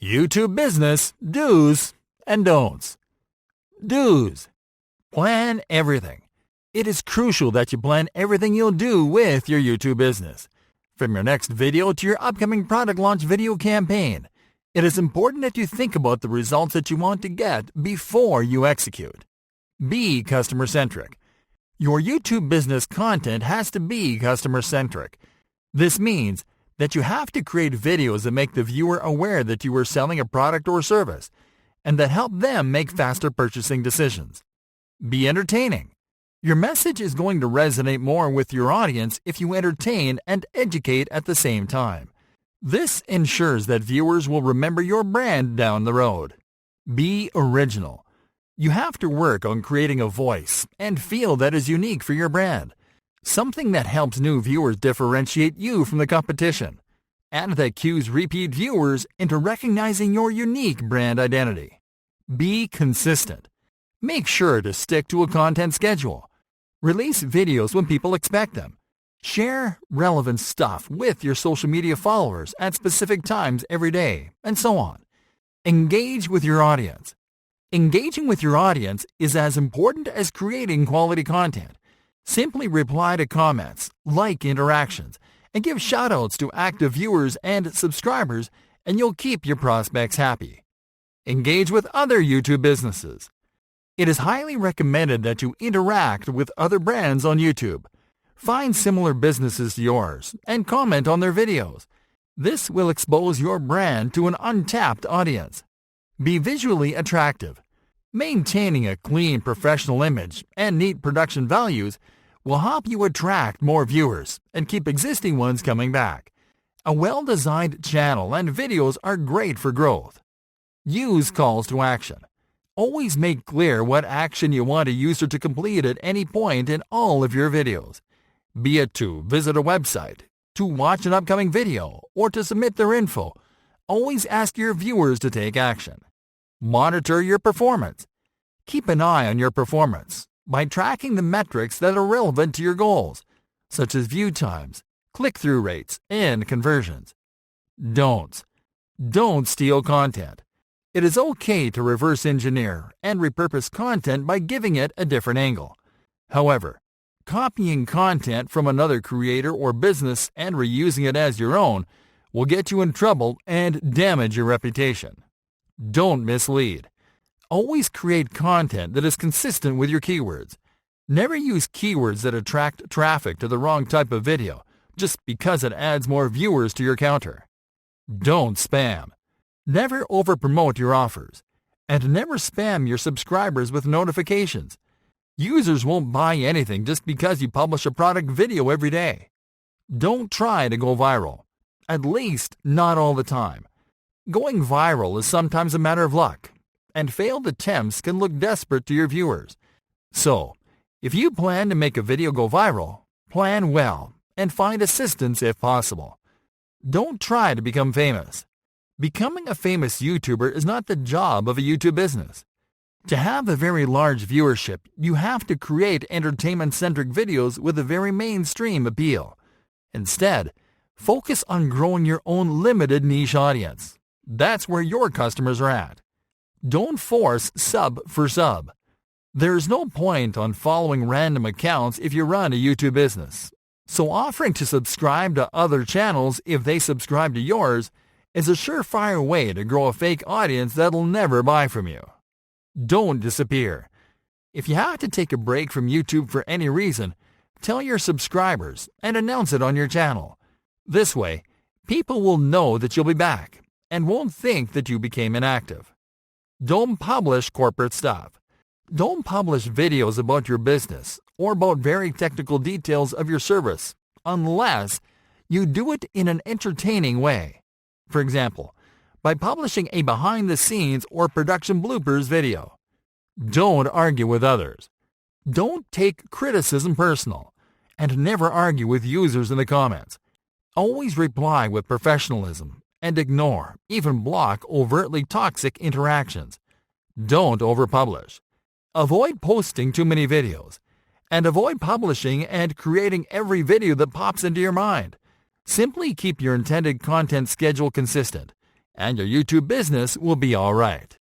YouTube business do's and don'ts. Do's. Plan everything. It is crucial that you plan everything you'll do with your YouTube business. From your next video to your upcoming product launch video campaign, it is important that you think about the results that you want to get before you execute. Be customer-centric. Your YouTube business content has to be customer-centric. This means that you have to create videos that make the viewer aware that you are selling a product or service and that help them make faster purchasing decisions. Be entertaining. Your message is going to resonate more with your audience if you entertain and educate at the same time. This ensures that viewers will remember your brand down the road. Be original. You have to work on creating a voice and feel that is unique for your brand, something that helps new viewers differentiate you from the competition, and that cues repeat viewers into recognizing your unique brand identity. Be consistent. Make sure to stick to a content schedule. Release videos when people expect them. Share relevant stuff with your social media followers at specific times every day, and so on. Engage with your audience. Engaging with your audience is as important as creating quality content. Simply reply to comments, like interactions, and give shoutouts to active viewers and subscribers, and you'll keep your prospects happy. Engage with other YouTube businesses. It is highly recommended that you interact with other brands on YouTube. Find similar businesses to yours and comment on their videos. This will expose your brand to an untapped audience. Be visually attractive. Maintaining a clean professional image and neat production values will help you attract more viewers and keep existing ones coming back. A well-designed channel and videos are great for growth. Use calls to action. Always make clear what action you want a user to complete at any point in all of your videos. Be it to visit a website, to watch an upcoming video, or to submit their info. Always ask your viewers to take action. Monitor your performance. Keep an eye on your performance by tracking the metrics that are relevant to your goals, such as view times, click-through rates, and conversions. Don'ts. Don't steal content. It is okay to reverse engineer and repurpose content by giving it a different angle. However, copying content from another creator or business and reusing it as your own will get you in trouble and damage your reputation. Don't mislead. Always create content that is consistent with your keywords. Never use keywords that attract traffic to the wrong type of video just because it adds more viewers to your counter. Don't spam. Never over-promote your offers, and never spam your subscribers with notifications. Users won't buy anything just because you publish a product video every day. Don't try to go viral, at least not all the time. Going viral is sometimes a matter of luck, and failed attempts can look desperate to your viewers. So, if you plan to make a video go viral, plan well and find assistance if possible. Don't try to become famous. Becoming a famous YouTuber is not the job of a YouTube business. To have a very large viewership, you have to create entertainment-centric videos with a very mainstream appeal. Instead, focus on growing your own limited niche audience. That's where your customers are at. Don't force sub for sub. There is no point on following random accounts if you run a YouTube business. So offering to subscribe to other channels if they subscribe to yours is a surefire way to grow a fake audience that'll never buy from you. Don't disappear. If you have to take a break from YouTube for any reason, tell your subscribers and announce it on your channel. This way, people will know that you'll be back and won't think that you became inactive. Don't publish corporate stuff. Don't publish videos about your business or about very technical details of your service unless you do it in an entertaining way. For example, by publishing a behind-the-scenes or production bloopers video. Don't argue with others. Don't take criticism personal, and never argue with users in the comments. Always reply with professionalism and ignore, even block overtly toxic interactions. Don't overpublish. Avoid posting too many videos, and avoid publishing and creating every video that pops into your mind. Simply keep your intended content schedule consistent and your YouTube business will be all right.